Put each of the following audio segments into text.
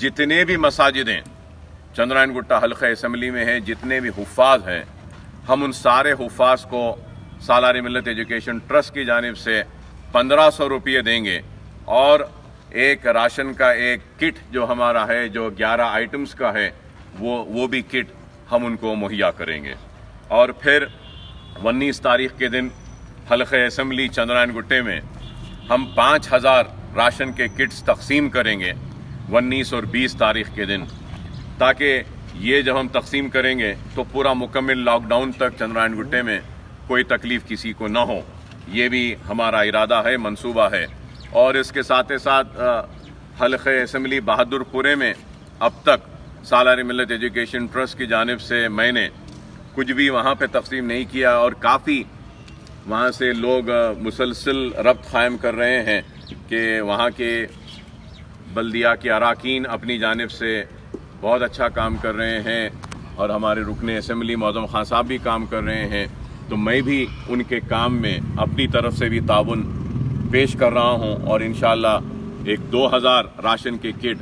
जितने भी मसाजिदें चंद्रायन गुट्टा हल्का असम्बली में हैं, जितने भी हुफ़ाज़ हैं, हम उन सारे हुफ़ाज़ को सालार मिल्लत एजुकेशन ट्रस्ट की जानिब से 1500 रुपये देंगे और एक राशन का एक किट जो हमारा है, जो 11 आइटम्स का है, वो भी किट हम उनको मुहैया करेंगे। और फिर 19 तारीख़ के दिन हल्का असम्बली चंद्रायन गुट्टे में हम 5000 राशन के किट्स तकसीम करेंगे 19 और 20 तारीख़ के दिन, ताकि ये जब हम तकसीम करेंगे तो पूरा मुकम्मल लॉकडाउन तक चंद्रायन गुट्टे में कोई तकलीफ़ किसी को ना हो। ये भी हमारा इरादा है, मंसूबा है। और इसके साथ ही साथ हल्का असम्बली बहादुरपुरे में अब तक सालार मिल्लत एजुकेशन ट्रस्ट की जानिब से मैंने कुछ भी वहाँ पे तकसीम नहीं किया और काफ़ी वहाँ से लोग मुसलसल रब्त क़ायम कर रहे हैं कि वहाँ के बल्दिया के अराकीन अपनी जानिब से बहुत अच्छा काम कर रहे हैं और हमारे रुकने असम्बली मौज़म खान साहब भी काम कर रहे हैं। तो मैं भी उनके काम में अपनी तरफ से भी ताउन पेश कर रहा हूँ और इंशाअल्लाह एक 2000 राशन के किट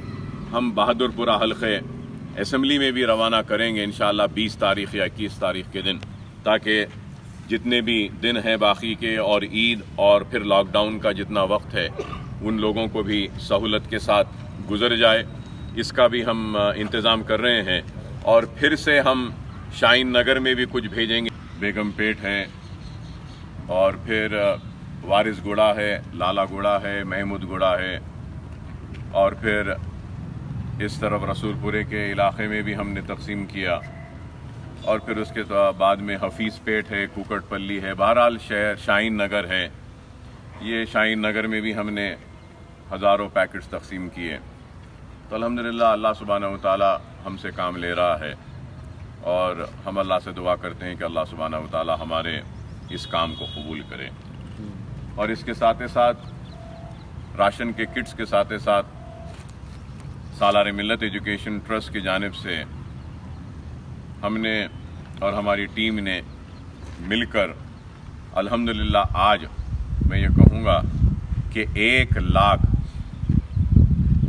हम बहादुरपुरा हल्के असम्बली में भी रवाना करेंगे इंशाअल्लाह 20 तारीख़ या 21 तारीख़ के दिन, ताकि जितने भी दिन हैं बाकी के और ईद और फिर लॉकडाउन का जितना वक्त है उन लोगों को भी सहूलत के साथ गुजर जाए। इसका भी हम इंतज़ाम कर रहे हैं। और फिर से हम शाहीन नगर में भी कुछ भेजेंगे, बेगम पेट है और फिर वारिस गुड़ा है, लाला गुड़ा है, महमूद गुड़ा है और फिर इस तरफ रसूलपुरे के इलाके में भी हमने तकसीम किया और फिर उसके बाद में हफीज़ पेट है, कुकटपल्ली है, बहरहाल शहर शाहीन नगर है। ये शाहीन नगर में भी हमने हज़ारों पैकेट्स तकसीम किए। तो अल्हम्दुलिल्लाह अल्लाह सुब्हानहू व तआला हमसे काम ले रहा है और हम अल्लाह से दुआ करते हैं कि अल्लाह सुब्हानहू व तआला हमारे इस काम को कबूल करे। और इसके साथ ही साथ राशन के किट्स के साथ ही साथ सालार मिल्लत एजुकेशन ट्रस्ट की जानिब से हमने और हमारी टीम ने मिलकर अल्हम्दुलिल्लाह आज मैं ये कहूँगा कि 1 लाख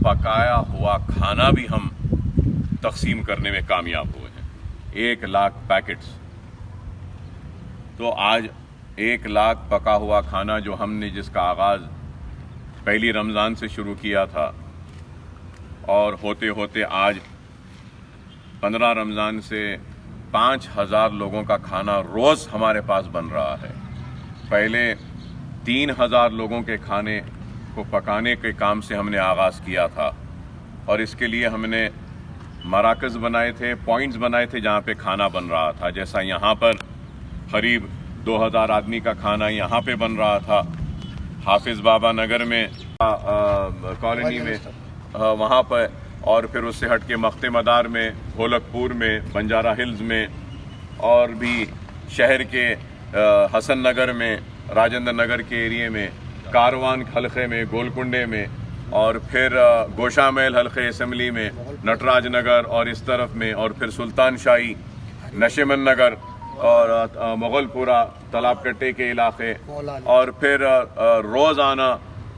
पकाया हुआ खाना भी हम तकसीम करने में कामयाब हुए हैं। 1 लाख पैकेट्स। तो आज 1 लाख पका हुआ खाना जो हमने जिसका आगाज़ पहली रमज़ान से शुरू किया था और होते होते आज 15 रमज़ान से 5000 लोगों का खाना रोज़ हमारे पास बन रहा है। पहले 3000 लोगों के खाने को पकाने के काम से हमने आगाज़ किया था और इसके लिए हमने मराकज़ बनाए थे, पॉइंट्स बनाए थे जहाँ पे खाना बन रहा था। जैसा यहाँ पर करीब 2000 आदमी का खाना यहाँ पे बन रहा था, हाफिज़ बाबा नगर में कॉलोनी में वहाँ पर, और फिर उससे हट के मख्ते मदार में, ढोलकपुर में, बंजारा हिल्स में और भी शहर के हसन नगर में, राजेंद्र नगर के एरिए में, कारवान हल्के में, गोलकुंडे में और फिर गोशा महल हल्के असम्बली में, नटराज नगर और इस तरफ में, और फिर सुल्तान शाही, नशेमन नगर और मुगलपुरा, तालाब कट्टे के इलाके, और फिर रोज़ाना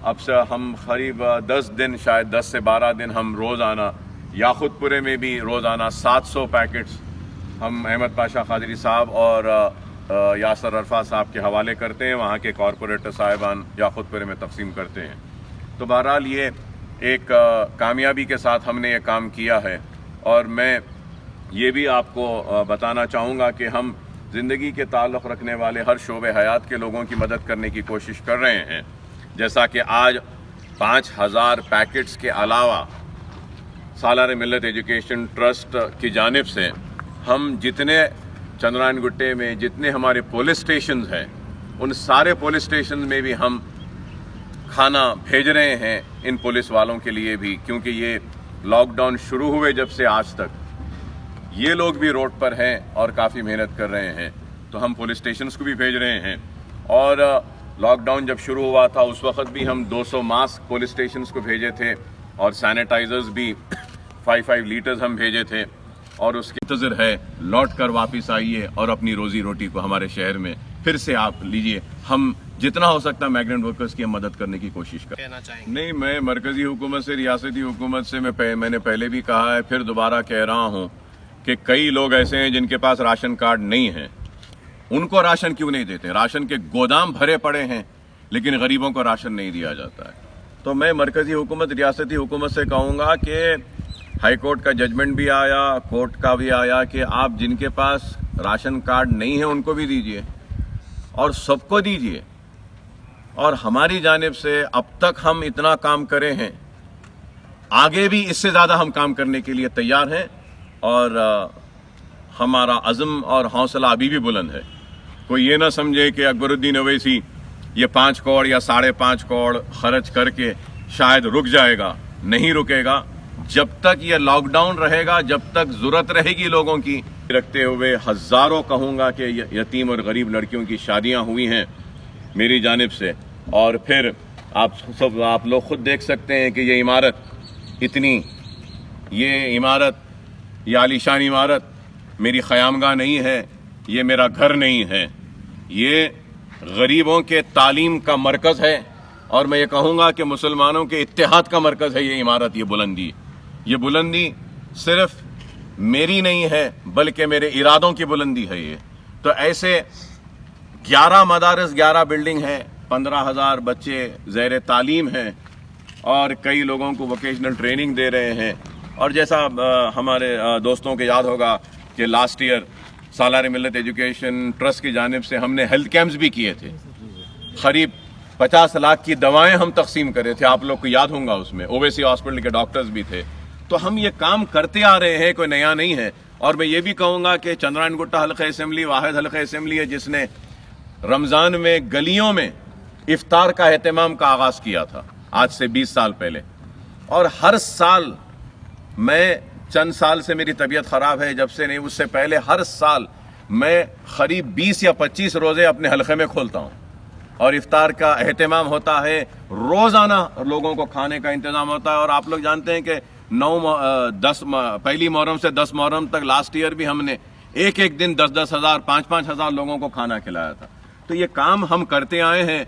अब से हम करीब 10 दिन, शायद 10 से 12 दिन हम रोज़ाना याखुतपुरे में भी रोज़ाना 700 पैकेट्स हम अहमद पाशा कादरी साहब और यासर अरफा साहब के हवाले करते हैं, वहाँ के कॉरपोरेटर साहिबान याखुतपुरे में तकसीम करते हैं। तो बहरहाल ये एक कामयाबी के साथ हमने ये काम किया है। और मैं ये भी आपको बताना चाहूँगा कि हम ज़िंदगी के ताल्लुक़ रखने वाले हर शोबे हयात के लोगों की मदद करने की कोशिश कर रहे हैं। जैसा कि आज 5000 पैकेट्स के अलावा सालार मिल्लत एजुकेशन ट्रस्ट की जानिब से हम जितने चंद्रायन गुट्टे में जितने हमारे पुलिस स्टेशन हैं उन सारे पुलिस स्टेशन में भी हम खाना भेज रहे हैं इन पुलिस वालों के लिए भी, क्योंकि ये लॉकडाउन शुरू हुए जब से आज तक ये लोग भी रोड पर हैं और काफ़ी मेहनत कर रहे हैं। तो हम पुलिस स्टेशंस को भी भेज रहे हैं। और लॉकडाउन जब शुरू हुआ था उस वक्त भी हम 200 मास्क पुलिस स्टेशंस को भेजे थे और सैनिटाइजर्स भी 5 लीटर्स हम भेजे थे। और उसके इंतज़र है लौट कर वापस आइए और अपनी रोज़ी रोटी को हमारे शहर में फिर से आप लीजिए। हम जितना हो सकता है मैग्रेंट वर्कर्स की हम मदद करने की कोशिश करें। कहना चाहेंगे? नहीं, मैं मरकजी हुकूमत से, रियासती हुकूमत से मैंने पहले भी कहा है, फिर दोबारा कह रहा हूँ कि कई लोग ऐसे हैं जिनके पास राशन कार्ड नहीं है, उनको राशन क्यों नहीं देते? राशन के गोदाम भरे पड़े हैं लेकिन गरीबों को राशन नहीं दिया जाता है। तो मैं मरकजी हुकूमत, रियासती हुकूमत से कहूँगा कि हाई कोर्ट का जजमेंट भी आया, कोर्ट का भी आया कि आप जिनके पास राशन कार्ड नहीं है उनको भी दीजिए और सबको दीजिए। और हमारी जानिब से अब तक हम इतना काम करे हैं, आगे भी इससे ज़्यादा हम काम करने के लिए तैयार हैं और हमारा अज़्म और हौसला अभी भी बुलंद है। कोई ये ना समझे कि अकबरुद्दीन अवैसी ये 5 करोड़ या 5.5 करोड़ खर्च करके शायद रुक जाएगा। नहीं रुकेगा। जब तक ये लॉकडाउन रहेगा, जब तक ज़रूरत रहेगी लोगों की, रखते हुए हज़ारों कहूँगा कि यतीम और गरीब लड़कियों की शादियाँ हुई हैं मेरी जानिब से। और फिर आप लोग खुद देख सकते हैं कि ये इमारत, ये आलीशान इमारत मेरी ख़यामगाह नहीं है, ये मेरा घर नहीं है, ये गरीबों के तालीम का मरकज़ है। और मैं ये कहूँगा कि मुसलमानों के इत्तेहाद का मरकज़ है ये इमारत, ये बुलंदी सिर्फ मेरी नहीं है बल्कि मेरे इरादों की बुलंदी है ये। तो ऐसे 11 मदारस, 11 बिल्डिंग हैं, 15,000 बच्चे ज़ेर तालीम हैं और कई लोगों को वोकेशनल ट्रेनिंग दे रहे हैं। और जैसा हमारे दोस्तों को याद होगा कि लास्ट ईयर सालार मिल्लत एजुकेशन ट्रस्ट की जानिब से हमने हेल्थ कैंप्स भी किए थे, करीब 50 लाख की दवाएं हम तकसीम करे थे, आप लोग को याद होगा। उसमें ओवैसी हॉस्पिटल के डॉक्टर्स भी थे। तो हम ये काम करते आ रहे हैं, कोई नया नहीं है। और मैं ये भी कहूँगा कि चंद्रायन गुट्टा हल्का असेंबली वाहिद हल्का असेंबली है जिसने रमज़ान में गलियों में इफ्तार का एहतमाम का आगाज़ किया था आज से 20 साल पहले। और हर साल, मैं चंद साल से मेरी तबीयत ख़राब है, जब से नहीं उससे पहले हर साल मैं करीब 20 या 25 रोज़े अपने हल्के में खोलता हूँ और इफ्तार का एहतमाम होता है। रोज़ाना लोगों को खाने का इंतज़ाम होता है। और आप लोग जानते हैं कि पहली मुहर्रम से 10 मुहर्रम तक लास्ट ईयर भी हमने एक दिन 10,000, 5,000 लोगों को खाना खिलाया था। तो ये काम हम करते आए हैं